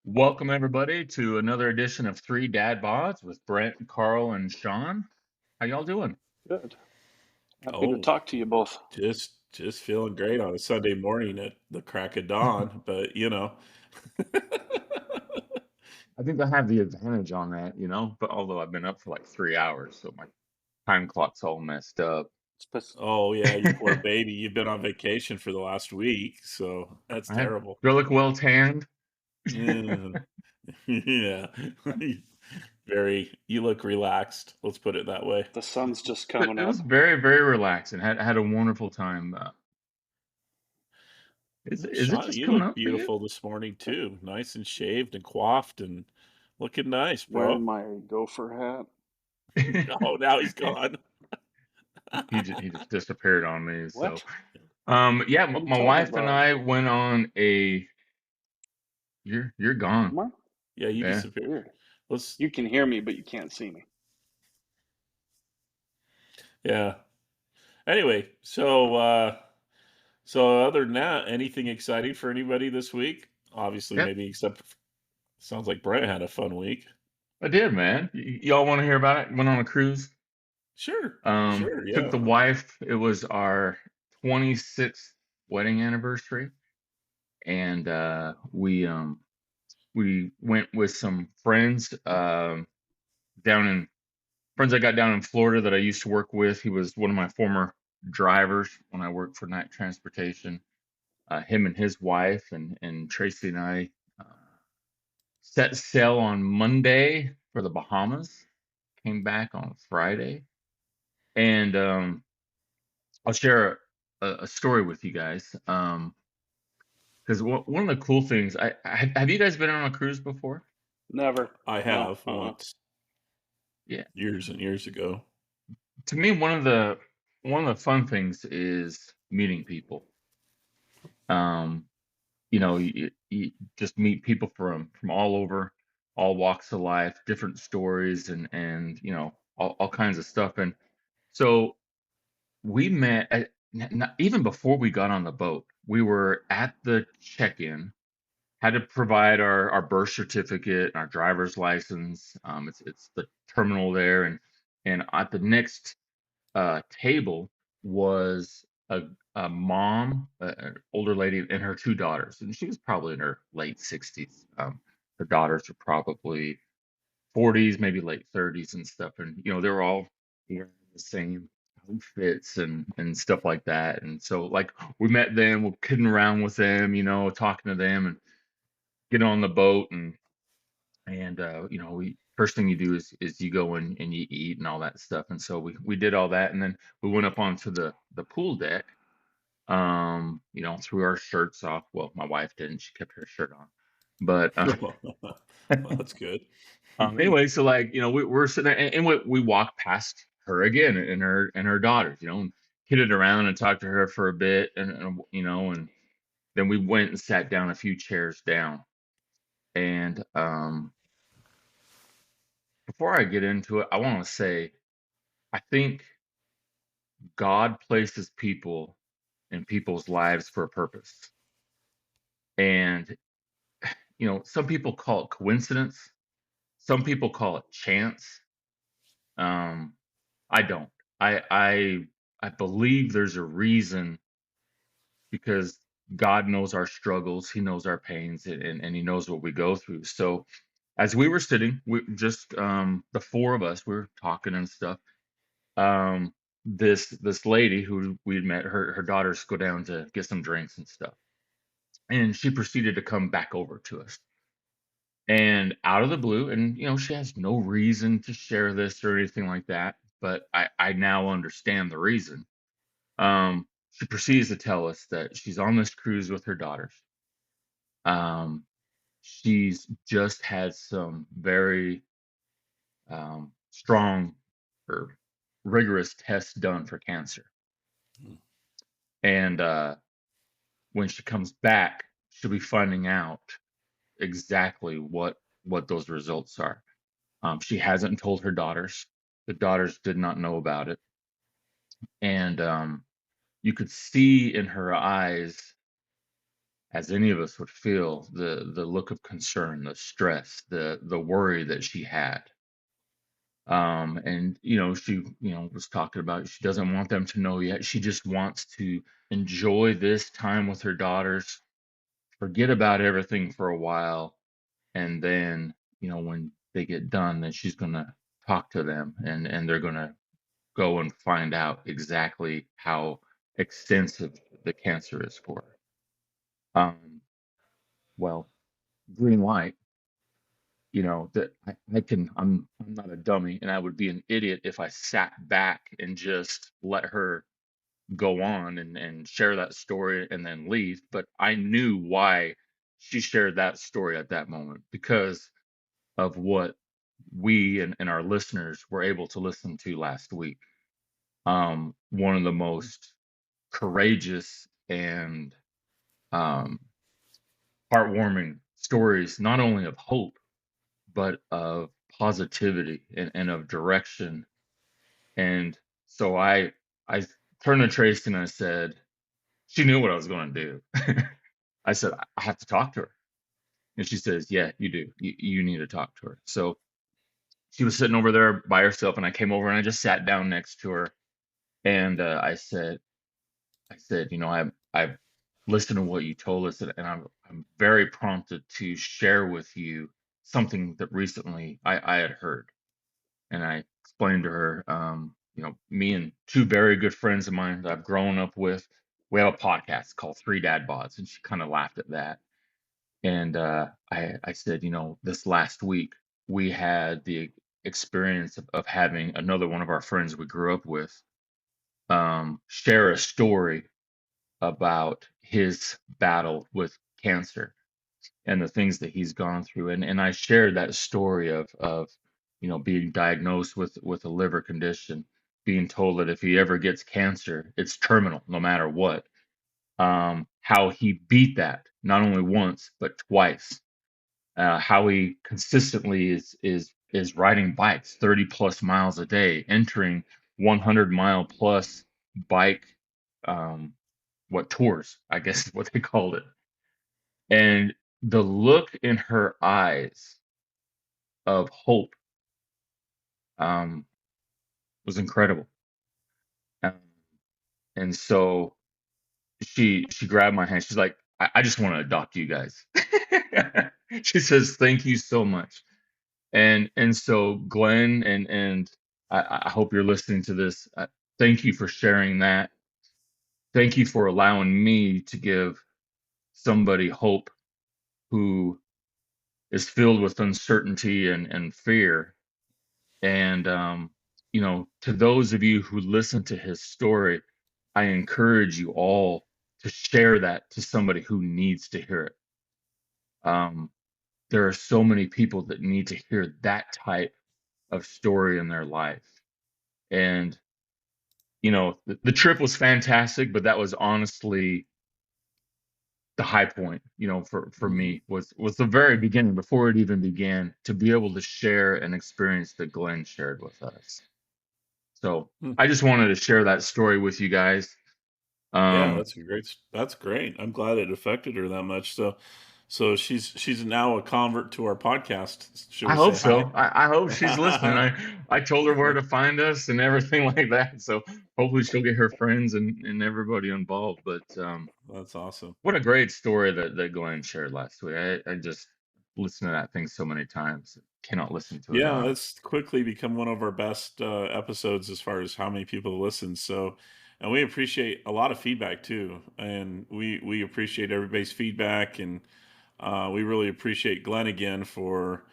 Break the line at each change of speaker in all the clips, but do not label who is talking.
Welcome everybody to another edition of Three Dad Bods with Brent, Karl, and Shawn. How y'all doing?
Good. Happy to
Oh,
talk to you both.
just feeling great on a Sunday morning at the crack of dawn, but
I think I have the advantage on that, but although I've been up for like 3 hours, so my time clock's all messed up.
Spec-
oh yeah, you poor baby, you've been on vacation for the last week, so that's
I
terrible.
do I look well tanned?
Yeah, yeah. You look relaxed. Let's put it that way.
The sun's just
But
coming
it was
up.
very, very relaxing. Had a wonderful time. Is it
Shawn,
just
you
coming
look
up for you?
beautiful this morning too. Nice and shaved and coiffed and looking nice,
Wearing
bro.
my gopher hat.
Oh, now he's gone.
He just disappeared on me. So,
What?
yeah,
What are you
my
talking
wife and
about?
I went on a. You're gone.
Am I?
Yeah, you
Yeah.
disappeared.
Weird.
Let's
You can hear me, but you can't see me.
Yeah. Anyway, so other than that, anything exciting for anybody this week? Obviously,
Yep.
maybe except sounds like Brent had a fun week.
I did, man. Y'all want to hear about it? Went on a cruise.
Sure, sure,
Took
yeah.
the wife. It was our 26th wedding anniversary, and we went with some friends down in friends I got down in Florida that I used to work with. He was one of my former drivers when I worked for night transportation. Him and his wife and Tracy and I uh, set sail on Monday for the Bahamas. Came back on Friday, and I'll share a story with you guys. Because one of the cool things, have you guys been on a cruise before?
Never.
I
No.
have once,
Yeah.
years and years ago.
To me, one of the fun things is meeting people. Um, you just meet people from all over, all walks of life, different stories, and all kinds of stuff. And so we met even before we got on the boat. We were at the check-in, had to provide our birth certificate and our driver's license. It's the terminal there, and at the next table was a mom, an older lady, and her two daughters, and she was probably in her late 60s. Her daughters are probably 40s, maybe late 30s and stuff, and they were all wearing the same outfits and stuff like that. And so, like, we met them, we're kidding around with them, talking to them, and get on the boat, and we first thing you do is you go and you eat and all that stuff. And so we did all that, and then we went up onto the pool deck. Threw our shirts off. Well, my wife didn't; she kept her shirt on. But
Well, that's good.
anyway, so like we're sitting there, and we walked past her again and her daughters, and kidded around and talked to her for a bit, and then we went and sat down a few chairs down. And before I get into it, I want to say I think God places people in people's lives for a purpose. And, some people call it coincidence, some people call it chance. Um, I don't. I believe there's a reason because God knows our struggles, He knows our pains, and He knows what we go through. So as we were sitting, we just the four of us, we were talking and stuff. um this lady who we'd met, her daughters go down to get some drinks and stuff, and she proceeded to come back over to us, and out of the blue, and she has no reason to share this or anything like that, but I now understand the reason. She proceeds to tell us that she's on this cruise with her daughters. Um she's just had some very strong or rigorous tests done for cancer. And when she comes back, she'll be finding out exactly what those results are. She hasn't told her daughters. The daughters did not know about it, and you could see in her eyes as any of us would feel, the look of concern, the stress, the worry that she had. And she was talking about she doesn't want them to know yet. She just wants to enjoy this time with her daughters, forget about everything for a while, and then when they get done, then she's gonna talk to them, and they're gonna go and find out exactly how extensive the cancer is for her. Well, green light. That I'm not a dummy, and I would be an idiot if I sat back and just let her go on and share that story and then leave. But I knew why she shared that story at that moment, because of what we and our listeners were able to listen to last week. One of the most courageous and um, heartwarming stories, not only of hope, but of positivity and of direction. And so I turned to Tracy and I said, she knew what I was going to do. I said, I have to talk to her. And she says, yeah, you do. You need to talk to her. So she was sitting over there by herself, and I came over and I just sat down next to her. And I said, I've listened to what you told us, and I'm very prompted to share with you something that recently I had heard. And I explained to her, me and two very good friends of mine that I've grown up with, we have a podcast called Dad Bods, and she kind of laughed at that. And I said, this last week we had the experience of having another one of our friends we grew up with share a story about his battle with cancer and the things that he's gone through. And I shared that story of being diagnosed with a liver condition, being told that if he ever gets cancer, it's terminal no matter what. How he beat that not only once but twice. How he consistently is riding bikes 30 plus miles a day, entering 100-mile plus bike what tours, I guess is what they called it. And the look in her eyes of hope um, was incredible. Um, and so she grabbed my hand. She's like, I just want to adopt you guys. She says, thank you so much. And so Glenn and I hope you're listening to this. Thank you for sharing that. Thank you for allowing me to give somebody hope who is filled with uncertainty and fear. And to those of you who listen to his story, I encourage you all to share that to somebody who needs to hear it. Um, there are so many people that need to hear that type of story in their life. And the trip was fantastic, but that was honestly the high point, for
Mhm.
me was the very beginning, before it even began, to be able to share an experience that Glenn shared with us. So
Hmm.
I just wanted to share that story with you guys.
Yeah,
Um,
that's great. I'm glad it affected her that much. So she's now a convert to our podcast. Should
I
we
hope
say hi?
so. I hope she's listening. I told her where to find us and everything like that. So hopefully she'll get her friends and everybody involved. But
That's awesome.
what a great story that Glenn shared last week. I just listened to that thing so many times. Cannot listen to it
Yeah,
enough.
it's quickly become one of our best episodes as far as how many people listen. So, and we appreciate a lot of feedback too, and we appreciate everybody's feedback, and we really appreciate Glenn again for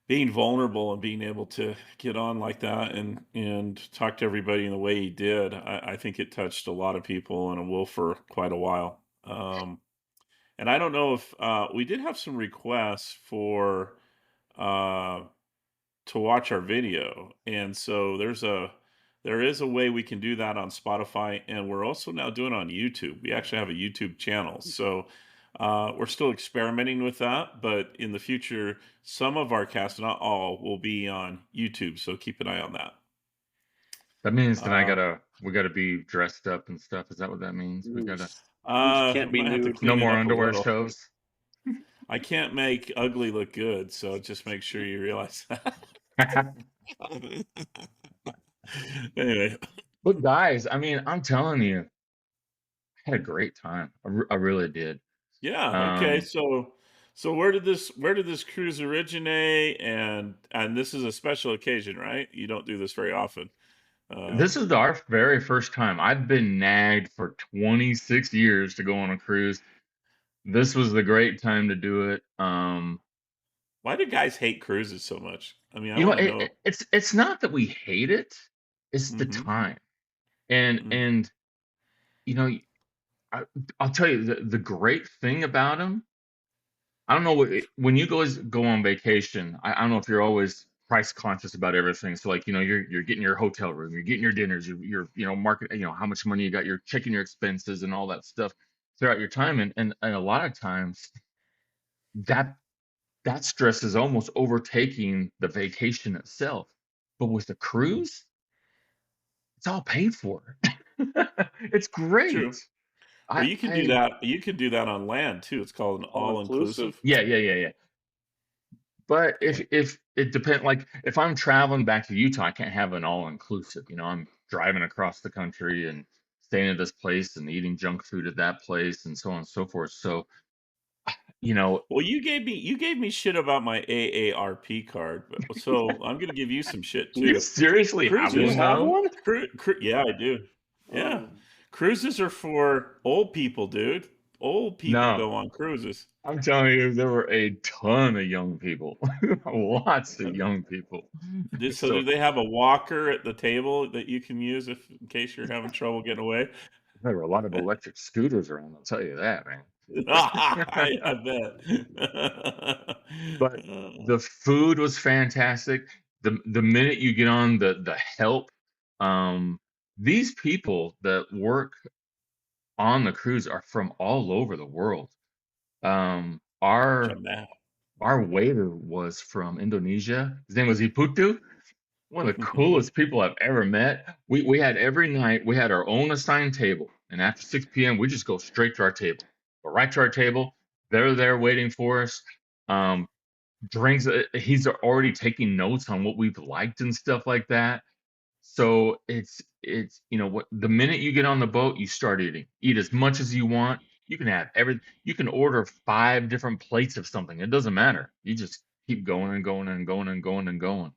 being vulnerable and being able to get on like that and talk to everybody in the way he did. I think it touched a lot of people and it will for quite a while. And I don't know if we did have some requests for. Uh, to watch our video. And so there is a way we can do that on Spotify, and we're also now doing it on YouTube. We actually have a YouTube channel. So we're still experimenting with that, but in the future, some of our cast, not all, will be on YouTube. So keep an eye on that.
That means that
Uh,
we gotta be dressed up and stuff. Is that what that means? We
Mm.
gotta.
You can't be
Might have to
nude.
No
clean it
more
up a
underwear
little.
shows.
I can't make ugly look good, so just make sure you realize that. Anyway,
But guys, I mean, I'm telling you, I had a great time. I really did.
yeah, okay.
Um,
So where did this cruise originate? And this is a special occasion, right? You don't do this very often.
this is our very first time. I've been nagged for 26 years to go on a cruise. This was the great time to do it.
Why do guys hate cruises so much? I mean, I
You know,
want to know.
it's not that we hate it, it's the
Hmm.
time. And
Hmm.
and you know, I, I'll tell you the great thing about them. I don't know when you guys go on vacation. I don't know if you're always price conscious about everything. So like you're getting your hotel room, you're getting your dinners, you're market how much money you got, you're checking your expenses and all that stuff throughout your time. And a lot of times that that stress is almost overtaking the vacation itself. But with the
Hmm.
cruise, it's all paid for. It's
True.
great.
Well,
I
you can do
I
that. You can do that on land too. It's called an
All inclusive.
all-inclusive.
yeah. But
Okay.
if it depends, like if I'm traveling back to Utah, I can't have an all inclusive. I'm driving across the country and staying at this place and eating junk food at that place and so on and so forth. So, you know,
Well, you gave me shit about my AARP card, so I'm gonna give you some shit
you
too.
seriously have
Do you
one
Cruises,
have
now?
one?
yeah, I do. Yeah,
Oh,
cruises are for old people, dude. Old people
No,
go on cruises.
I'm telling you, there were a ton of young people, lots of
Uh,
young people.
So do
So
they have a walker at the table that you can use if in case you're having trouble getting away?
there were a lot of electric scooters around, I'll tell you that, man.
I bet.
But the food was fantastic. The minute you get on the help, um, these people that work on the cruise are from all over the world. Um, our
Jamaica.
our waiter was from Indonesia. His name was Iputu. One of the coolest people I've ever met. We had every night we had our own assigned table, and after 6 p.m. we just go straight to our table, go right to our table. They're there waiting for us. Um, Drinks, he's already taking notes on what we've liked and stuff like that. So it's what the minute you get on the boat, you start eating. Eat as much as you want. You can have you can order 5 different plates of something. It doesn't matter. You just keep going and going and going and going and going.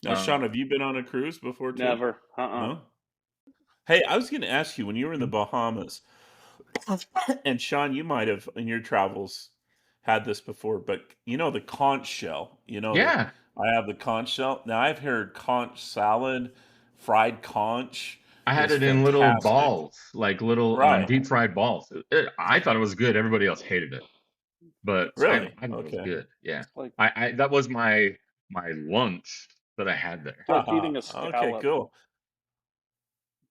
Now, Sean,
Um,
have you been on a cruise before too?
never.
No? Hey, I was going to ask you when you were in the Bahamas, and Sean, you might have in your travels had this before, but the conch shell.
yeah,
I have the conch shell. Now I've heard conch salad, fried conch
I had
is
it in little
fantastic.
balls, like little
Right.
deep fried balls. I thought it was good. Everybody else hated it, but
Really?
I thought it was
Okay.
good. Yeah,
It's like
I that was my lunch that I had there.
it's like
Haha.
eating a
Okay,
scallop.
cool.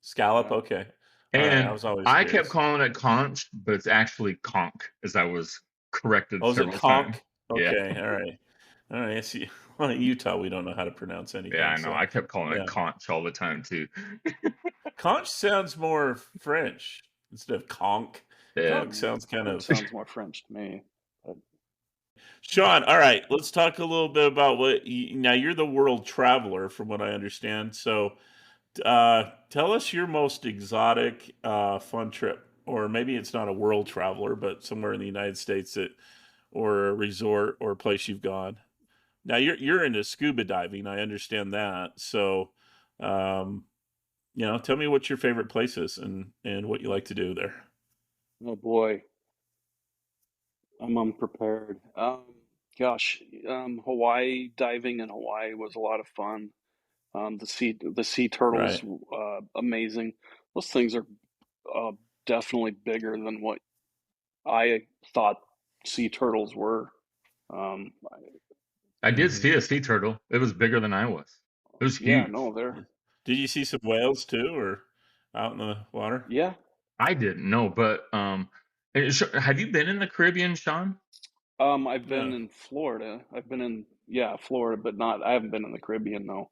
Scallop,
Yeah.
okay. All right, I
And
was always
I kept
curious.
calling it conch, but it's actually conch, as I was corrected
Oh, is it
several times.
conch?
Yeah,
Okay, all right. All right, I see. Well, in Utah, we don't know how to pronounce
yeah,
anything,
I know.
so
I kept calling it
yeah.
conch all the time too.
Conch sounds more French instead of conch.
Yeah.
Conch sounds kind
Conch
of
sounds more French to me. But
Sean. All right, let's talk a little bit about now. You're the world traveler, from what I understand. So, tell us your most exotic, fun trip, or maybe it's not a world traveler, but somewhere in the United States or a resort or a place you've gone. Now you're into scuba diving. I understand that. So, um, tell me what your favorite place is and what you like to do there.
oh boy, I'm unprepared. Gosh, Hawaii diving in Hawaii was a lot of fun. The sea turtles,
Right.
amazing. Those things are uh, definitely bigger than what I thought sea turtles were. Um,
I did
Hmm.
see a sea turtle. It was bigger than I was. It was
yeah,
huge.
no, they're
Did you see some whales too, or out in the water?
yeah.
I didn't know, but have you been in the Caribbean, Sean?
I've been
Yeah.
in Florida. I've been in yeah Florida, but not. I haven't been in the Caribbean. No.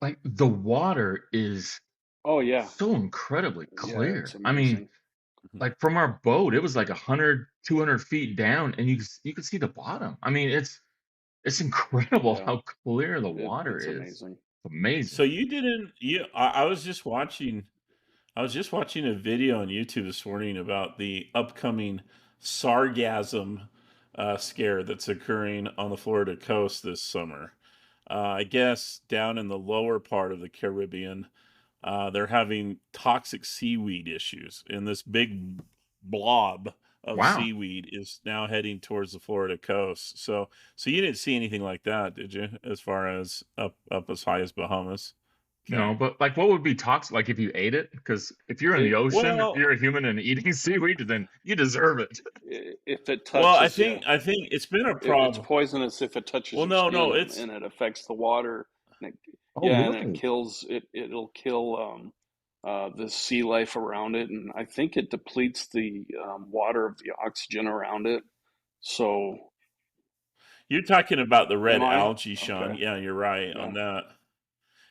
Like the water is.
Oh yeah,
so incredibly
yeah, it's
clear. I mean,
amazing.
Mhm.
like from our boat, it was like 100, 200 feet down, and you could see the bottom. I mean, it's incredible
Yeah,
how clear the water
it's
is.
amazing.
It's amazing.
So you didn't you I was just watching a video on YouTube this morning about the upcoming sargasm scare that's occurring on the Florida coast this summer. I guess down in the lower part of the Caribbean, they're having toxic seaweed issues, and this big blob of
Wow.
seaweed is now heading towards the Florida coast. So you didn't see anything like that, did you? As far as up as high as Bahamas? Okay.
No, but like what would be toxic like if you ate it? Because if you're in the ocean, if
Well,
you're a human and eating seaweed, then you deserve it.
If it
well, I
touches you,
think I think it's been a
it's
problem.
poisonous if it touches
Well,
your
no,
skin,
no, it's
and it affects the water. And it,
Oh,
yeah, and it
really?
kills it. It'll kill the sea life around it, and I think it depletes the water of the oxygen around it. So,
you're talking about the
am
red
I?
algae, Sean.
Okay.
Yeah, you're right
Yeah.
on that.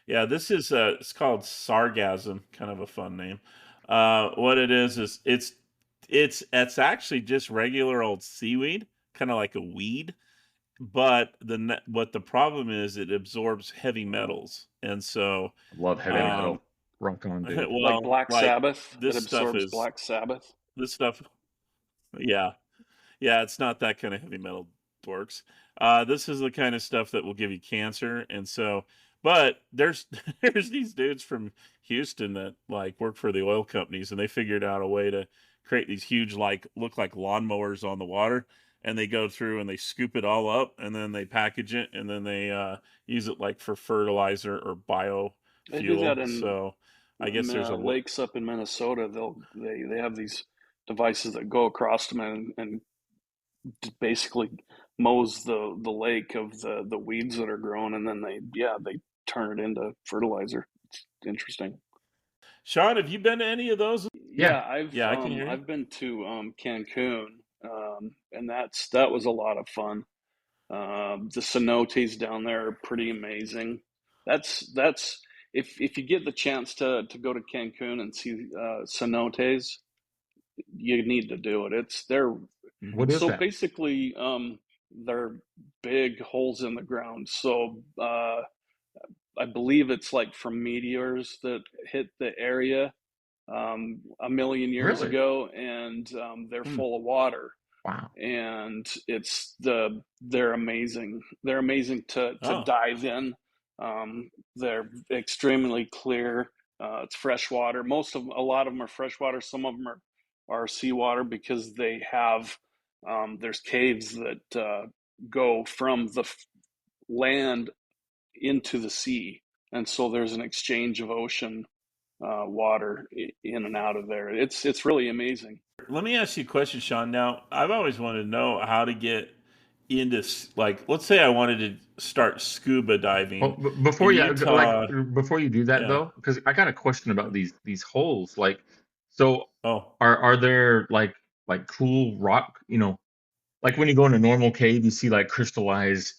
Yeah, this is it's called sargasm, kind of a fun name. What it is it's actually just regular old seaweed, kind of like a weed, but what the problem is it absorbs heavy
Oh.
metals. And so
I love heavy
um
metal. Rock on, dude.
Like
well,
Black
like
Sabbath, it
this stuff
absorbs
is
Black Sabbath.
this stuff yeah. Yeah, it's not that kind of heavy metal dorks. This is the kind of stuff that will give you cancer, and so, but there's there's these dudes from Houston that like work for the oil companies, and they figured out a way to create these huge, like look like lawnmowers on the water, and they go through and they scoop it all up, and then they package it, and then they use it like for fertilizer or
They do that
biofuel.
in
So, I guess there's a
lakes up in Minnesota. They have these devices that go across them and basically mows the lake of the weeds that are growing, and then they turn it into fertilizer. It's interesting.
Sean. Have you been to any of those?
Yeah.
Yeah,
Yeah, I can hear you.
I've been to Cancun, and that was a lot of fun. The cenotes down there are pretty amazing. That's if you get the chance to go to Cancun and see cenotes, you need to do it. They're
Hmm.
What is
so
that?
basically they're big holes in the ground. So I believe it's like from meteors that hit the area a million years
Really?
ago, and they're
Hmm.
full of water.
Wow.
And they're amazing. They're amazing to
Oh.
dive in. They're extremely clear. It's fresh water. A lot of them are freshwater. Some of them are seawater because they have there's caves that go from the land into the sea, and so there's an exchange of ocean water in and out of there. It's really amazing.
Let me ask you a question, Sean. Now, I've always wanted to know how to get into, like, let's say I wanted to start scuba
Well,
diving
before
in
you like
Utah.
before you do that
Yeah.
though, because I got a question about these holes. Like, so
Oh,
are there like cool rock? Like when you go in a normal cave, you see like crystallized,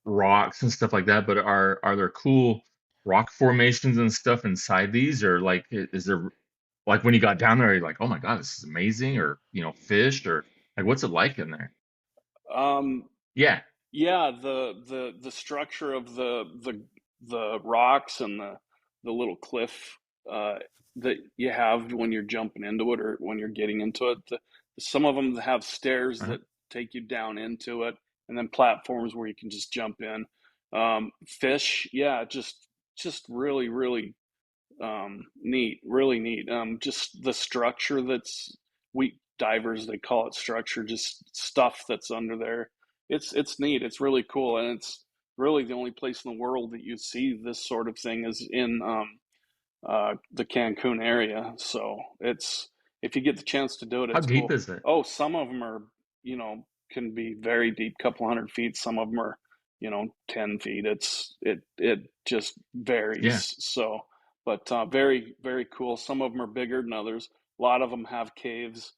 rocks and stuff like that. But are there cool rock formations and stuff inside these, or like is there like when you got down there, you're like, oh my God, this is amazing, or fish, or like what's it like in there?
Um,
Yeah,
yeah, the structure of the rocks and the little cliff uh, that you have when you're jumping into it or when you're getting into it. Some of them have stairs
uh-huh.
that take you down into it, and then platforms where you can just jump in. Fish, yeah, just really neat, really neat. Just the structure that's we divers they call it structure, just stuff that's under there. It's neat. It's really cool, and it's really the only place in the world that you see this sort of thing is in the Cancun area. So it's if you get the chance to do it,
How
it's
deep
cool.
is it?
Oh, some of them are can be very deep, couple hundred feet. Some of them are 10 feet. It just
Yeah.
varies. So, but very cool. Some of them are bigger than others. A lot of them have caves.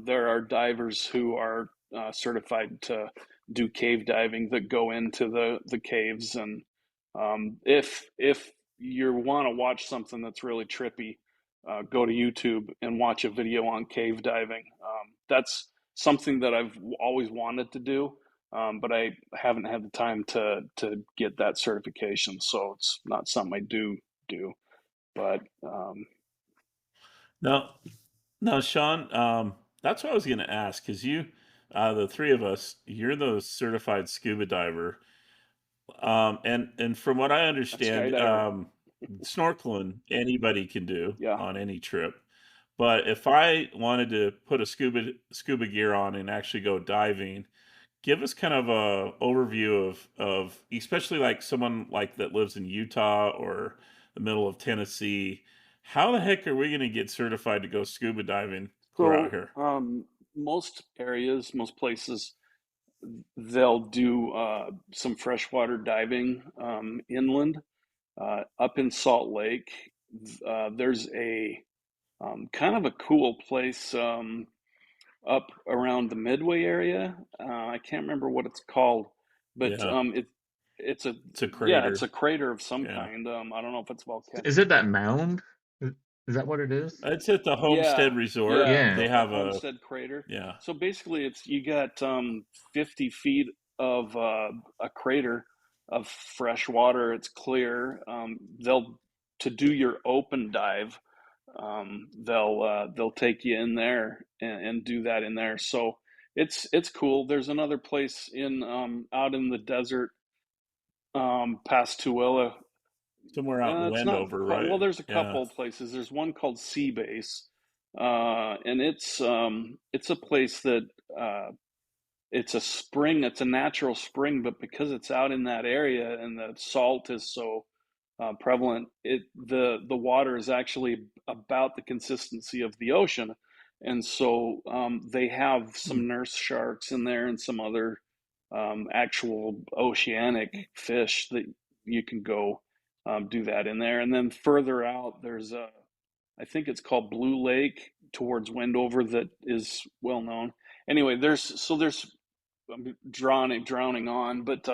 There are divers who are certified to do cave diving that go into the caves, and if you want to watch something that's really trippy, go to YouTube and watch a video on cave diving. That's something that I've always wanted to do, but I haven't had the time to get that certification, so it's not something I do. But
No, no, Shawn. That's what I was going to ask because you, the three of us, you're the certified scuba diver. And from what I
a
understand,
skydiver,
snorkeling anybody can do
yeah.
on any trip. But if I wanted to put a scuba gear on and actually go diving, give us kind of a overview of especially like someone like that lives in Utah or the middle of Tennessee. How the heck are we going to get certified to go scuba diving clear out
So
here?
most areas, most places, they'll do some freshwater diving inland. Up in Salt Lake, there's a kind of a cool place up around the Midway area. I can't remember what it's called, but
Yeah,
it's a
it's a
yeah, it's
crater.
a crater of some
Yeah,
kind. I don't know if it's volcanic.
Is it that mound? Is, is that what it is?
it's at the
Yeah,
Homestead Resort.
yeah,
They
Yeah.
the
have a
Homestead Crater.
yeah.
So basically, it's you got 50 feet of a crater of fresh water. It's clear. They'll to do your open dive. They'll take you in there and do that in there. So it's cool. There's another place in out in the desert past Tooele.
Somewhere out in
It's not
Wendover,
quite, well.
right?
There's a
Yeah.
couple of places. There's one called Sea Base, and it's a place that it's a spring. It's a natural spring, but because it's out in that area and the salt is so prevalent, the water is actually about the consistency of the ocean, and so they have
Hmm.
some nurse sharks in there and some other actual oceanic fish that you can go do that in there. And then further out, there's a I think it's called Blue Lake towards Wendover that is well known. Anyway, there's I'm drowning on, but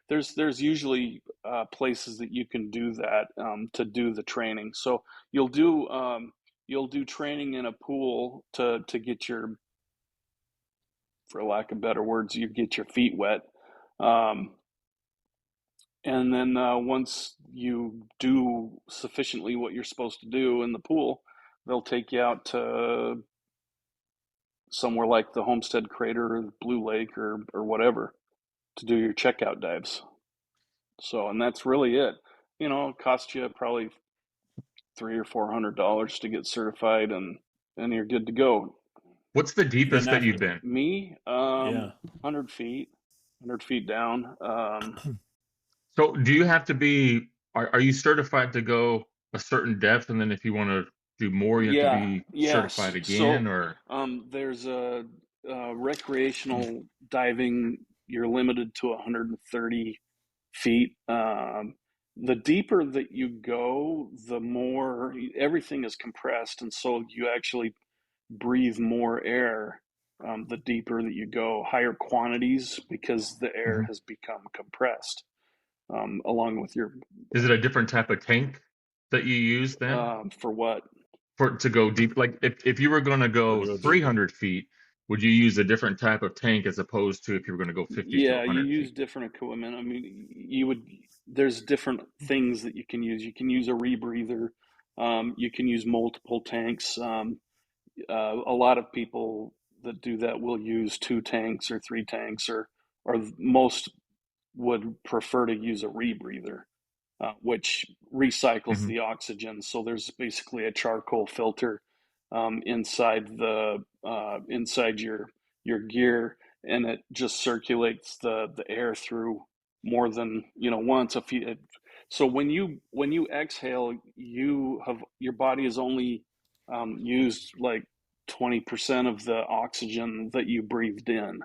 there's usually places that you can do that to do the training. So you'll do you'll do training in a pool to get your, for lack of better words, you get your feet wet. Um, and then once you do sufficiently what you're supposed to do in the pool, they'll take you out to somewhere like the Homestead Crater or Blue Lake or whatever to do your checkout dives. So, and that's really it. You know, it costs you probably $300 or $400 to get certified, and you're good to go.
What's the
And
deepest that you've
after,
been?
Me,
yeah.
100 feet, 100 feet down.
So do you have to be, are you certified to go a certain depth, and then if you want to do more, you have to
Yeah,
be certified
yes.
again,
So,
or
there's a recreational diving. You're limited to 130 feet. The deeper that you go, the more everything is compressed, and so you actually breathe more air. The deeper that you go, higher quantities because the air
Mhm.
has become compressed, along with your
Is it a different type of tank that you use then
for what?
for to go deep? Like if you were going to
For
go
to go deeper.
300 feet, would you use a different type of tank as opposed to if you were going to go 50 to
Yeah, you
100
use
feet?
different equipment. I mean, you would, there's different things that you can use. You can use a rebreather. You can use multiple tanks. A lot of people that do that will use two tanks or three tanks, or most would prefer to use a rebreather, which recycles
Hmm.
the oxygen. So there's basically a charcoal filter inside the inside your gear, and it just circulates the air through more than once. If you So when you exhale, you have your body is only used like 20% of the oxygen that you breathed in,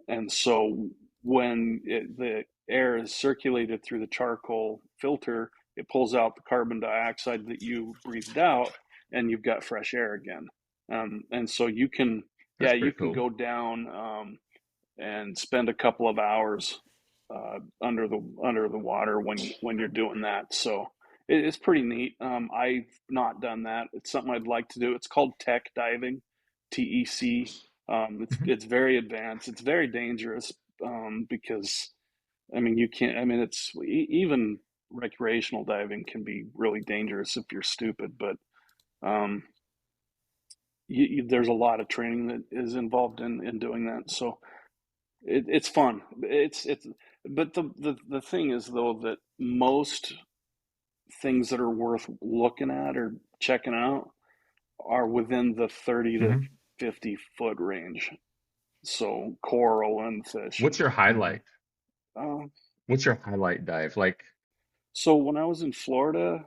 and so when the air is circulated through the charcoal filter, it pulls out the carbon dioxide that you breathed out, and you've got fresh air again. And so you can, yeah,
That's
you
pretty
can
cool.
go down and spend a couple of hours under the water when you're doing that. So, it's pretty neat. I've not done that. It's something I'd like to do. It's called tech diving, TEC.
Mhm.
It's very advanced. It's very dangerous, because I mean you can't. I mean even recreational diving can be really dangerous if you're stupid. But um, there's a lot of training that is involved in doing that. So it's fun. It's. But the thing is though that most things that are worth looking at or checking out are within the 30 to
Mhm.
50 foot range. So coral and fish.
What's your highlight?
Uh,
What's your highlight dive? Like,
so when I was in Florida,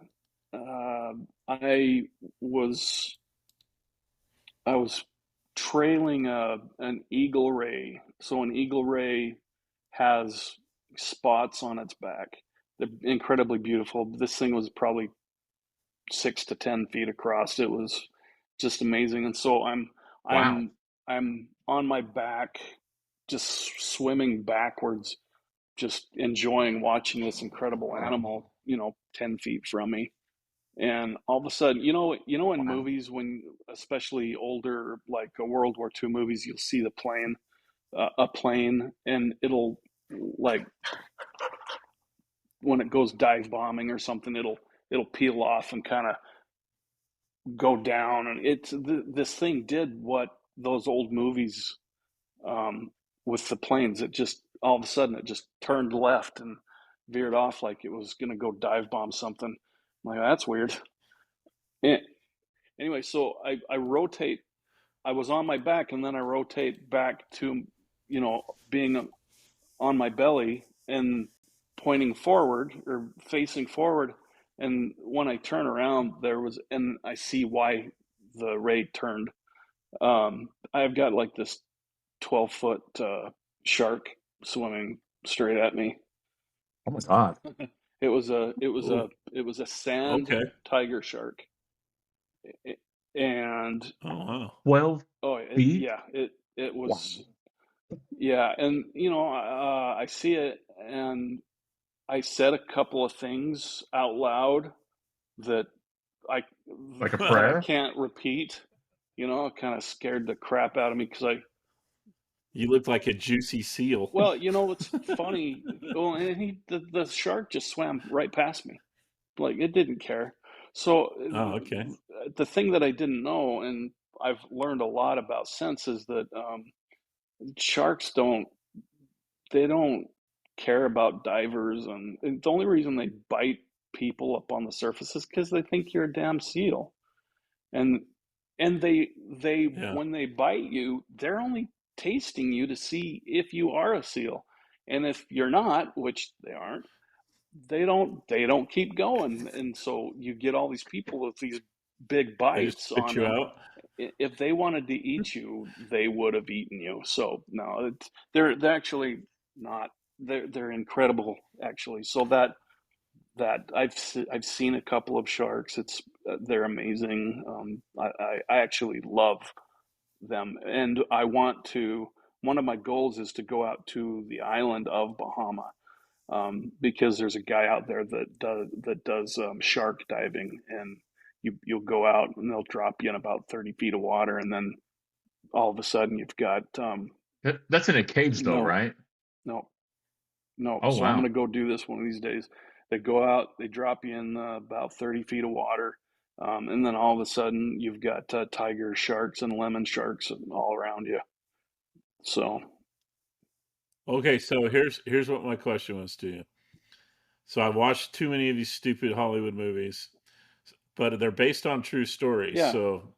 uh, I was I was trailing an eagle ray. So an eagle ray has spots on its back. They're incredibly beautiful. This thing was probably 6 to 10 feet across. It was just amazing. And so
wow.
I'm I'm on my back, just swimming backwards, just enjoying watching this incredible animal, 10 feet from me. And all of a sudden, in
Wow.
movies, when especially older, like World War II movies, you'll see a plane, and it'll like when it goes dive bombing or something, it'll peel off and kind of go down, and this thing did what those old movies, um, with the planes. It just all of a sudden it just turned left and veered off like it was going to go dive bomb something. I'm like, that's weird. Eh, Anyway, so I rotate. I was on my back, and then I rotate back to being on my belly and pointing forward or facing forward. And when I turn around, and I see why the ray turned. I've got like this 12-foot shark swimming straight at me.
Oh my God.
Oh,
It was a sand
okay.
tiger shark, and
Oh, wow.
12 feet?
yeah, it
Wow.
was. Yeah, and I see it, and I said a couple of things out loud that I
Like a
that I
prayer?
can't repeat. It kind of scared the crap out of me because
You look like a juicy seal.
well, it's funny. Well, and the shark just swam right past me, like it didn't care. So
Oh, okay.
the thing that I didn't know, and I've learned a lot about since, is that sharks don't care about divers, and the only reason they bite people up on the surface is because they think you're a damn seal. And they
Yeah.
when they bite you, they're only tasting you to see if you are a seal. And if you're not, which they aren't, they don't keep going. And so you get all these people with these big
They just
bites
spit
on
you
them.
out.
If they wanted to eat you, they would have eaten you. So no, they're actually not. They're incredible actually. So that I've seen a couple of sharks. They're amazing. I actually love them, and I want to. One of my goals is to go out to the island of Bahama, because there's a guy out there that does shark diving, and you'll go out and they'll drop you in about 30 feet of water, and then all of a sudden you've got
That's in a cage though,
no,
right?
no, no.
Oh
So I'm
wow.
gonna go do this one of these days. They go out, they drop you in about 30 feet of water, and then all of a sudden you've got tiger sharks and lemon sharks all around you. So
Okay, so here's what my question was to you. So I watched too many of these stupid Hollywood movies, but they're based on true stories.
yeah,
So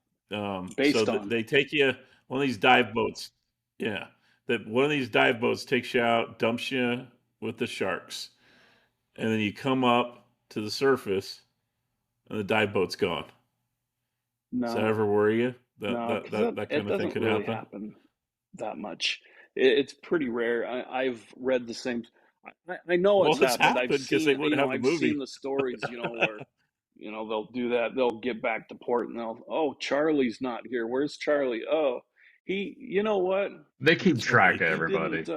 based on.
they take you one of these dive boats. Yeah, that one of these dive boats takes you out, dumps you with the sharks, and then you come up to the surface, and the dive boat's gone. Does that
No,
ever worry you? That
no,
that
because
that that
it
kind of thing
doesn't
could
really
happen?
happen that much. It's pretty rare. I've read the same. I know it's
Well, it's
happened.
happened because they wouldn't have the
I've seen
movie.
the stories, where they'll do that. They'll get back to port, and oh, Charlie's not here. Where's Charlie? Oh, he. You know what?
They keep
That's
track
right.
of
He
everybody.
didn't.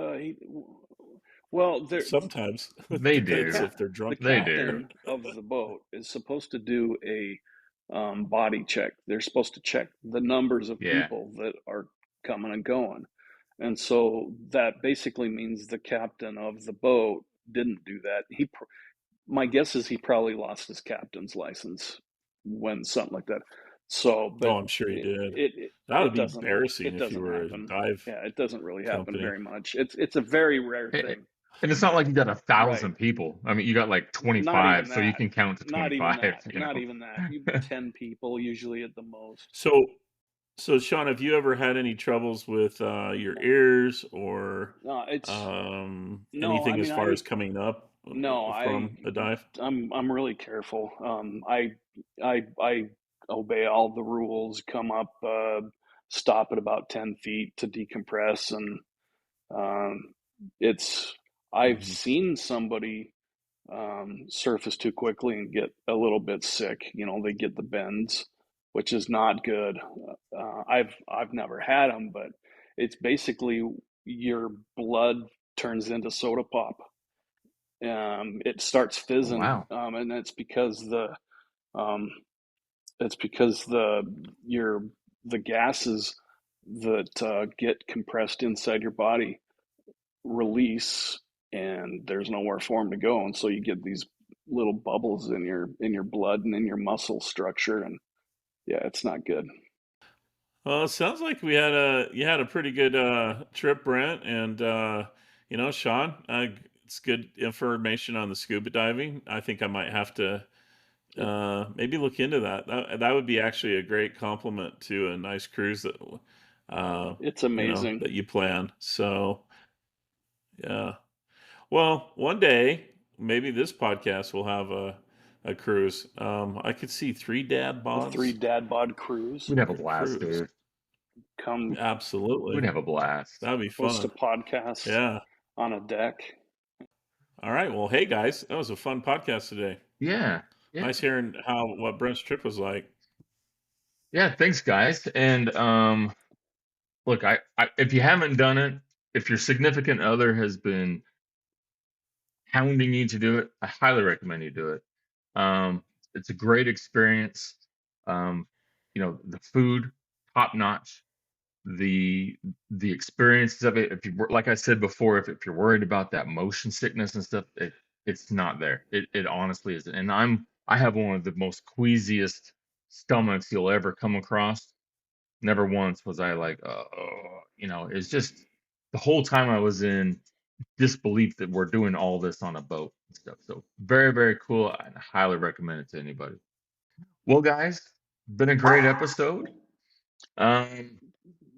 Well, there
Sometimes it
They
the
depends
do.
cap
if they're
the
drunk
They
or not.
do.
captain of the boat is supposed to do a body check. They're supposed to check the numbers of
Yeah.
people that are coming and going, and so that basically means the captain of the boat didn't do that. My guess is he probably lost his captain's license when something like that. So, but
Oh, I'm sure he
it
did.
it it,
That would
it
be
doesn't
embarrassing
it
if you
doesn't
were a
happen.
dive
Yeah, it doesn't really happen
company.
very much. It's a very rare
A-
thing.
And it's not like you got
Right.
1,000 people. I mean, you got like
Not
25,
even
so you
that.
can count to
Not even
25,
that.
you
Not
know.
even that. You 10 people usually at the most.
So, so Shawn, have you ever had any troubles with your ears or
No, it's no. I
anything as
mean,
far as coming up
no.
from a dive?
I'm really careful. I obey all the rules. Come up, stop at about 10 feet to decompress, and um, it's. I've
Hmm.
seen somebody surface too quickly and get a little bit sick. They get the bends, which is not good. I've never had them, but it's basically your blood turns into soda pop. It starts
Oh,
fizzing,
wow.
and um, it's because the gases that get compressed inside your body release, and there's nowhere for them to go, and so you get these little bubbles in your blood and in your muscle structure, and yeah, it's not good.
Well, it sounds like you had a pretty good trip, Brent, and Shawn. It's good information on the scuba diving. I think I might have to
It,
maybe look into that. That would be actually a great compliment to a nice cruise
it's amazing.
that you plan. So yeah. Well, one day maybe this podcast will have a cruise. I could see three dad
The three
bods
dad bod cruise.
We'd have a blast,
cruise.
dude.
Come
We'd
Absolutely,
have a blast.
that'd be
host a
fun.
podcast
Yeah.
on a deck.
All right. Well, hey guys, that was a fun podcast today.
Yeah. Yeah.
Nice hearing what Brent's trip was like.
Yeah. Thanks, guys. And look, if you haven't done it, if your significant other has been hounding you to do it, I highly recommend you do it. It's a great experience. Um, the food, top notch. The experiences of it. If you like I said before, if you're worried about that motion sickness and stuff, it's not there. It honestly isn't. And I have one of the most queasiest stomachs you'll ever come across. Never once was I like, it's just the whole time I was in disbelief that we're doing all this on a boat and stuff. So very, very cool. I highly recommend it to anybody. Well, guys, been a great episode. Um,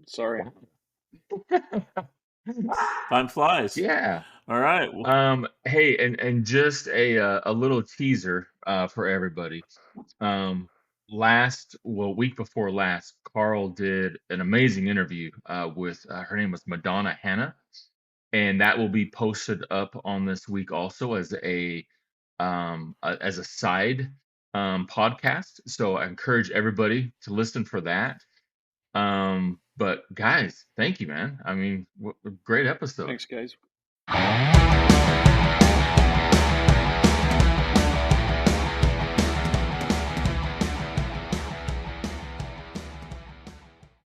Sorry.
wow.
Time flies.
Yeah.
All right. Well,
Hey, and just a little teaser for everybody. Week before last, Karl did an amazing interview with her name was Madonna Hannah, and that will be posted up on this week also as a side podcast. So I encourage everybody to listen for that. But guys, thank you, man. I mean, great episode.
Thanks, guys.